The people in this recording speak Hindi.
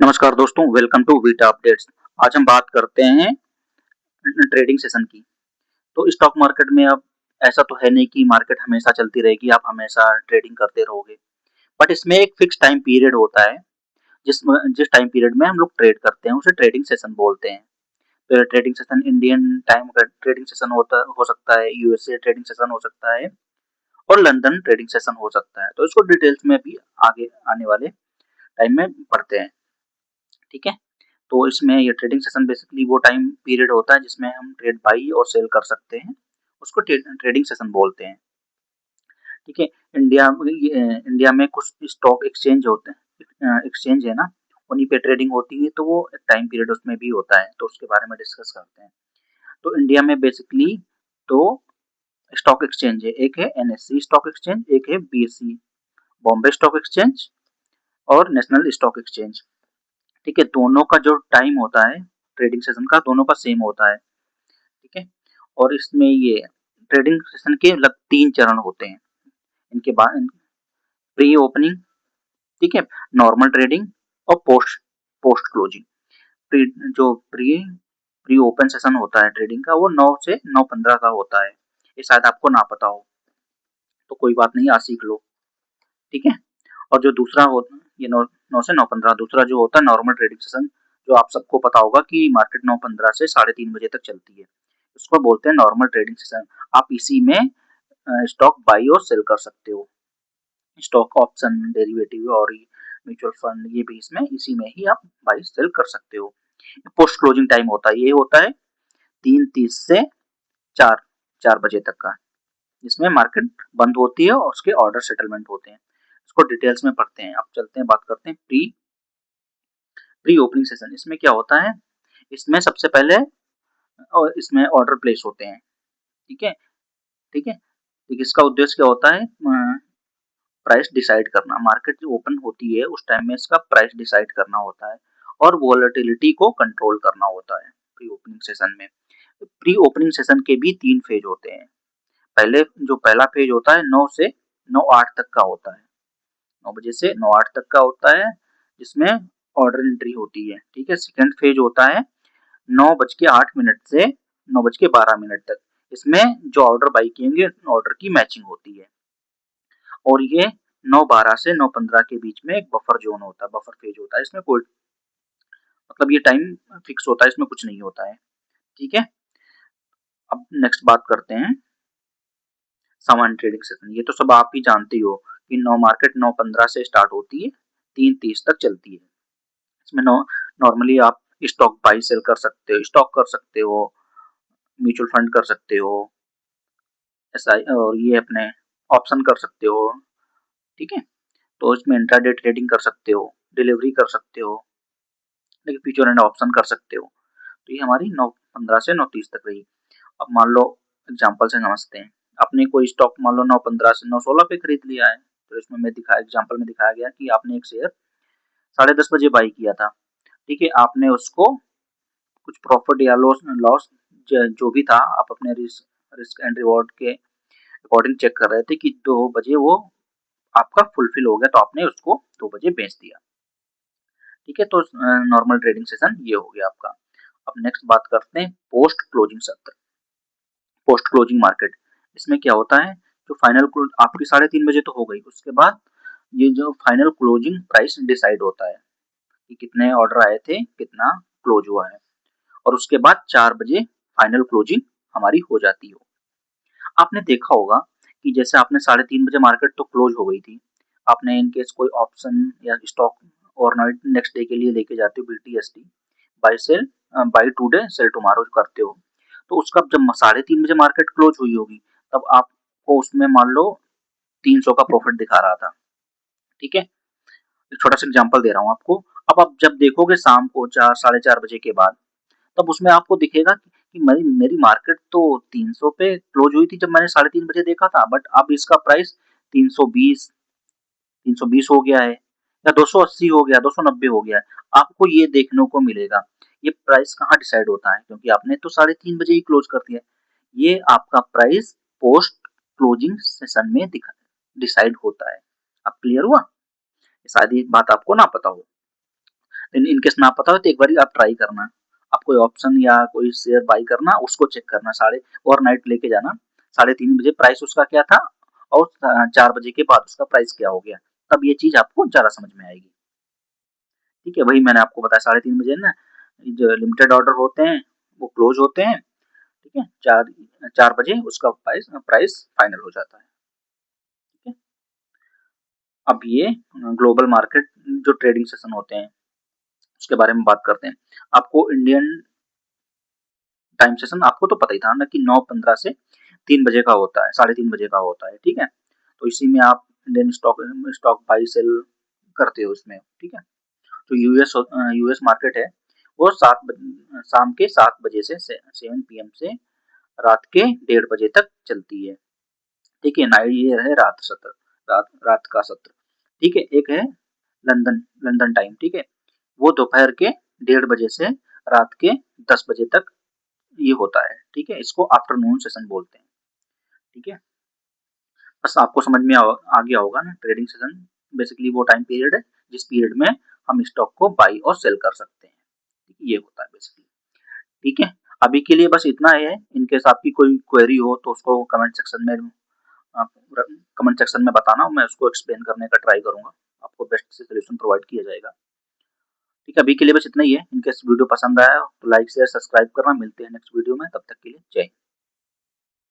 नमस्कार दोस्तों, वेलकम टू वीटा अपडेट्स। आज हम बात करते हैं ट्रेडिंग सेशन की। तो स्टॉक मार्केट में अब ऐसा तो है नहीं कि मार्केट हमेशा चलती रहेगी, आप हमेशा ट्रेडिंग करते रहोगे। बट इसमें एक फिक्स टाइम पीरियड होता है, जिस टाइम पीरियड में हम लोग ट्रेड करते हैं उसे ट्रेडिंग सेशन बोलते हैं। तो ट्रेडिंग सेशन इंडियन टाइम का ट्रेडिंग सेशन हो सकता है, यूएसए ट्रेडिंग सेशन हो सकता है और लंदन ट्रेडिंग सेशन हो सकता है। तो इसको डिटेल्स में भी आगे आने वाले टाइम में पढ़ते हैं। ठीक है, तो इसमें ये ट्रेडिंग सेशन बेसिकली वो टाइम पीरियड होता है जिसमें हम ट्रेड बाई और सेल कर सकते हैं, उसको ट्रेडिंग सेशन बोलते हैं। ठीक है, इंडिया में कुछ स्टॉक एक्सचेंज होते हैं, एक्सचेंज है ना, उन्हीं पे ट्रेडिंग होती है, तो वो एक टाइम पीरियड उसमें भी होता है, तो उसके बारे में डिस्कस करते हैं। तो इंडिया में बेसिकली दो स्टॉक एक्सचेंज है, एक है एनएससी स्टॉक एक्सचेंज, एक है बीएससी बॉम्बे स्टॉक एक्सचेंज और नेशनल स्टॉक एक्सचेंज। ठीक है, दोनों का जो टाइम होता है ट्रेडिंग सेशन का दोनों का सेम होता है। ठीक है, और इसमें ये ट्रेडिंग सेशन के लग 3 चरण होते हैं। इनके बाद प्री ओपनिंग, ठीक है, नॉर्मल ट्रेडिंग और पोस्ट पोस्ट क्लोजिंग। प्री जो प्री प्री ओपन सेशन होता है ट्रेडिंग का, वो 9 से 9:15 का होता है। ये शायद आपको ना पता हो, तो कोई बात नहीं, आज सीख लो। ठीक है, और जो दूसरा होता है ये 9 से 9:15, दूसरा जो होता है नॉर्मल ट्रेडिंग सेशन, जो आप सबको पता होगा कि मार्केट 9:15 से 3:30 बजे तक चलती है, उसको बोलते हैं नॉर्मल ट्रेडिंग सेशन। आप इसी में स्टॉक बाई और सेल कर सकते हो, स्टॉक ऑप्शन डेरिवेटिव और म्यूचुअल फंड, ये भी इसमें इसी में ही आप बाई सेल कर सकते हो। पोस्ट क्लोजिंग टाइम होता है, ये होता है 3:30 से 4 बजे तक का, जिसमें मार्केट बंद होती है और उसके ऑर्डर सेटलमेंट होते हैं। इसको डिटेल्स में पढ़ते हैं। अब चलते हैं, बात करते हैं प्री ओपनिंग सेशन। इसमें क्या होता है, इसमें सबसे पहले और इसमें ऑर्डर प्लेस होते हैं। ठीक है, ठीक है, इसका उद्देश्य क्या होता है, प्राइस डिसाइड करना। मार्केट जो ओपन होती है उस टाइम में इसका प्राइस डिसाइड करना होता है और वॉलेटिलिटी को कंट्रोल करना होता है प्री ओपनिंग सेशन में। प्री ओपनिंग सेशन के भी 3 फेज होते हैं। जो पहला फेज होता है 9 से 9:08 तक का होता है, 9 बजे से 9:08 तक का होता है, जिसमें ऑर्डर एंट्री होती है। ठीक है, सेकंड फेज होता है 9:08 से 9:12 तक, इसमें जो ऑर्डर बाई किएंगे ऑर्डर की मैचिंग होती है। और ये 9:12 से 9:15 के बीच में एक बफर जोन होता है, बफर फेज होता है। इसमें कोई मतलब ये टाइम फिक्स होता है, इसमें कुछ नहीं होता है। ठीक है, अब नेक्स्ट बात करते हैं सामान्य ट्रेडिंग सेशन। ये तो सब आप ही जानते हो कि मार्केट 9:15 से स्टार्ट होती है, 3:30 तक चलती है। इसमें नॉर्मली आप स्टॉक बाई सेल कर सकते हो, स्टॉक कर सकते हो, म्यूचुअल फंड कर सकते हो, एसआई और ये अपने ऑप्शन कर सकते हो। ठीक है, तो इसमें इंट्राडे ट्रेडिंग कर सकते हो, डिलीवरी कर सकते हो, लेकिन फ्यूचर एंड ऑप्शन कर सकते हो। तो ये हमारी 9:15 से 9:30 तक रही। अब मान लो एग्जांपल से समझते हैं, आपने कोई स्टॉक मान लो 9:15 से 9:16 पे खरीद लिया है, तो इसमें मैं एग्जांपल में दिखाया गया कि आपने एक शेयर 10:30 बजे बाई किया था। ठीक है, आपने उसको कुछ प्रॉफिट या लॉस लॉस जो भी था, आप अपने रिस्क रिस्क एंड रिवॉर्ड के अकॉर्डिंग चेक कर रहे थे कि 2 बजे वो आपका फुलफिल हो गया, तो आपने उसको 2 बजे बेच दिया। ठीक है, तो नॉर्मल ट्रेडिंग सेशन ये हो गया आपका। अब नेक्स्ट बात करते हैं पोस्ट क्लोजिंग सत्र, पोस्ट क्लोजिंग मार्केट। इसमें क्या होता है, जो फाइनल आपकी 3:30 बजे तो हो गई, उसके बाद ये जो फाइनल क्लोजिंग प्राइस डिसाइड होता है कि कितने ऑर्डर आए थे, कितना क्लोज हुआ है, और उसके बाद 4 बजे फाइनल क्लोजिंग हमारी हो जाती हो। आपने देखा होगा कि जैसे आपने 3:30 बजे मार्केट तो क्लोज हो गई थी, आपने इनकेस कोई ऑप्शन या स्टॉक ओवरनाइट नेक्स्ट डे के लिए लेके जाते हो, BTST buy sell, buy today sell tomorrow करते हो, तो उसका जब 3:30 बजे मार्केट क्लोज हुई होगी, तब आपको उसमें मान लो 300 का प्रॉफिट दिखा रहा था। ठीक है, एक छोटा सा एग्जांपल दे रहा हूँ आपको। अब आप जब देखोगे शाम को 4 साढ़े 4 बजे के बाद, तब उसमें आपको दिखेगा कि मेरी मेरी मार्केट तो 300 पे क्लोज हुई थी जब मैंने 3:30 बजे देखा था, बट अब इसका प्राइस 320 320 हो गया है, या 280 हो गया, 290 हो गया है। आपको ये देखने को मिलेगा। ये प्राइस कहाँ डिसाइड होता है, क्योंकि आपने तो 3:30 बजे ही क्लोज कर दिया। ये आपका प्राइस पोस्ट क्लोजिंग सेशन में डिसाइड होता है। अब क्लियर हुआ, शायद ये बात आपको ना पता हो। इनकेस ना पता हो तो एक बार आप ट्राई करना, आप कोई ऑप्शन या कोई शेयर बाई करना, उसको चेक करना, साढ़े ओवरनाइट लेके जाना, 3:30 बजे प्राइस उसका क्या था और 4 बजे के बाद उसका प्राइस क्या हो गया, तब ये चीज आपको ज्यादा समझ में आएगी। ठीक है, वही मैंने आपको बताया 3:30 बजे ना जो लिमिटेड ऑर्डर होते हैं वो क्लोज होते हैं। ठीक है, 4 बजे उसका प्राइस प्राइस फाइनल हो जाता है। ठीक है, अब ये ग्लोबल मार्केट जो ट्रेडिंग सेशन होते हैं उसके बारे में बात करते हैं। आपको इंडियन टाइम सेशन आपको तो पता ही था ना कि 9:15 से 3 बजे का होता है, 3:30 बजे का होता है। ठीक है, तो इसी में आप Indian stock stock buy sell करते हो उसमें। ठीक है, तो यूएस मार्केट है वो शाम के 7 बजे से 7 PM से रात के 1:30 बजे तक चलती है। ठीक है, नाइट ये है रात का सत्र। ठीक है, एक है लंदन लंदन टाइम। ठीक है, वो दोपहर के 1:30 बजे से रात के 10 बजे तक ये होता है। ठीक है, इसको आफ्टरनून सेशन बोलते हैं। ठीक है, बस आपको समझ में आ गया होगा ना, ट्रेडिंग सेशन बेसिकली वो टाइम पीरियड है जिस पीरियड में हम स्टॉक को बाई और सेल कर सकते हैं। ये होता है बेसिकली। ठीक है, अभी के लिए बस इतना ही है। इनकेस आपकी कोई क्वेरी हो तो उसको आप कमेंट सेक्शन में बताना, मैं उसको एक्सप्लेन करने का ट्राई करूंगा, आपको बेस्ट से सोल्यूशन प्रोवाइड किया जाएगा। ठीक है, अभी के लिए बस इतना ही है। इनकेस वीडियो पसंद आया तो लाइक शेयर सब्सक्राइब करना। मिलते हैं नेक्स्ट वीडियो में, तब तक के लिए जय हिंद।